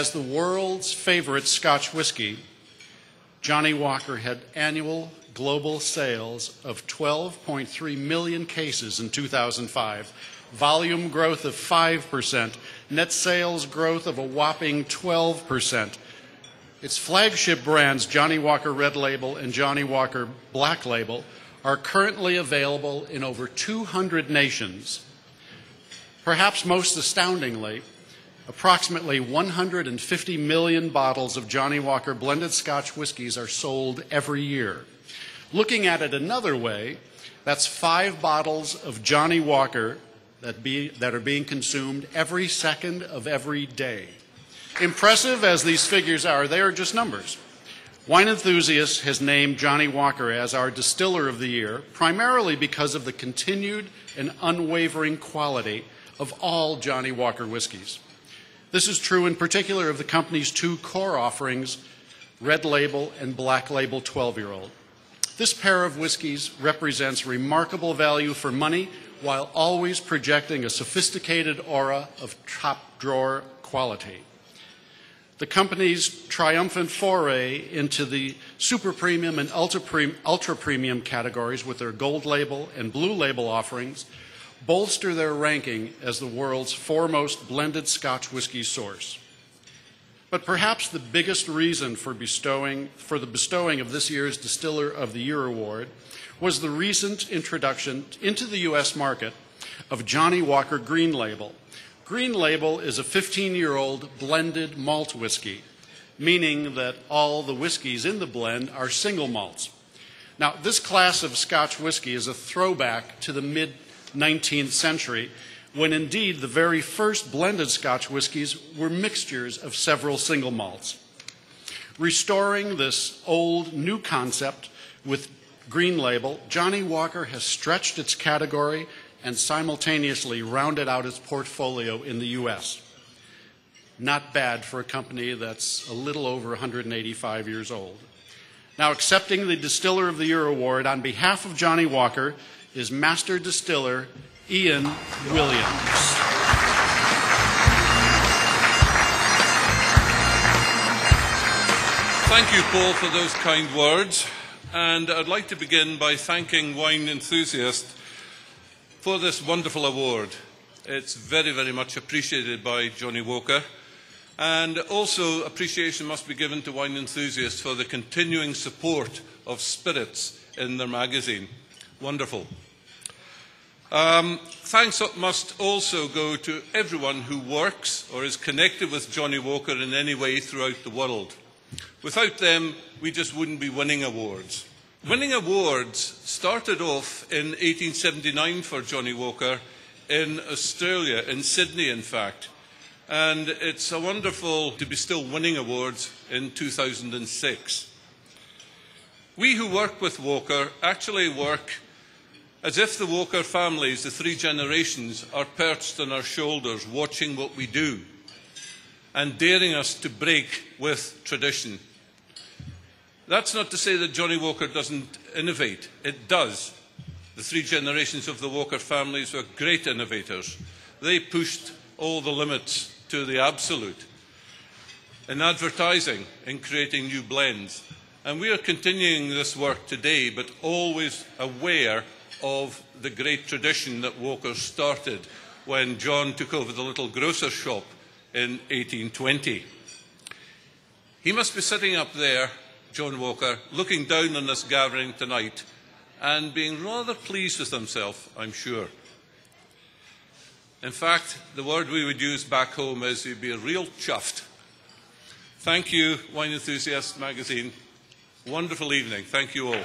As the world's favorite Scotch whisky, Johnnie Walker had annual global sales of 12.3 million cases in 2005, volume growth of 5%, net sales growth of a whopping 12%. Its flagship brands, Johnnie Walker Red Label and Johnnie Walker Black Label, are currently available in over 200 nations. Perhaps most astoundingly, approximately 150 million bottles of Johnnie Walker blended Scotch whiskies are sold every year. Looking at it another way, that's 5 bottles of Johnnie Walker that are being consumed every second of every day. Impressive as these figures are, they are just numbers. Wine Enthusiast has named Johnnie Walker as our Distiller of the Year, primarily because of the continued and unwavering quality of all Johnnie Walker whiskeys. This is true in particular of the company's 2 core offerings, Red Label and Black Label 12-year-old. This pair of whiskeys represents remarkable value for money while always projecting a sophisticated aura of top-drawer quality. The company's triumphant foray into the super premium and ultra premium categories with their Gold Label and Blue Label offerings bolster their ranking as the world's foremost blended Scotch whisky source. But perhaps the biggest reason for the bestowing of this year's Distiller of the Year award was the recent introduction into the U.S. market of Johnnie Walker Green Label. Green Label is a 15-year-old blended malt whiskey, meaning that all the whiskeys in the blend are single malts. Now, this class of Scotch whisky is a throwback to the mid-19th century, when indeed the very first blended Scotch whiskies were mixtures of several single malts. Restoring this old new concept with Green Label, Johnnie Walker has stretched its category and simultaneously rounded out its portfolio in the U.S. Not bad for a company that's a little over 185 years old. Now, accepting the Distiller of the Year award on behalf of Johnnie Walker is Master Distiller Ian Williams. Thank you, Paul, for those kind words. And I'd like to begin by thanking Wine Enthusiast for this wonderful award. It's very, very much appreciated by Johnnie Walker. And also appreciation must be given to Wine Enthusiast for the continuing support of spirits in their magazine. Wonderful. Thanks must also go to everyone who works or is connected with Johnnie Walker in any way throughout the world. Without them, we just wouldn't be winning awards. Winning awards started off in 1879 for Johnnie Walker in Australia, in Sydney, in fact. And it's wonderful to be still winning awards in 2006. We who work with Walker actually work as if the Walker families, the 3 generations, are perched on our shoulders watching what we do and daring us to break with tradition. That's not to say that Johnnie Walker doesn't innovate. It does. The 3 generations of the Walker families were great innovators. They pushed all the limits to the absolute in advertising, in creating new blends. And we are continuing this work today, but always aware of the great tradition that Walker started when John took over the little grocer's shop in 1820. He must be sitting up there, John Walker, looking down on this gathering tonight and being rather pleased with himself, I'm sure. In fact, the word we would use back home is he'd be real chuffed. Thank you, Wine Enthusiast magazine. Wonderful evening. Thank you all.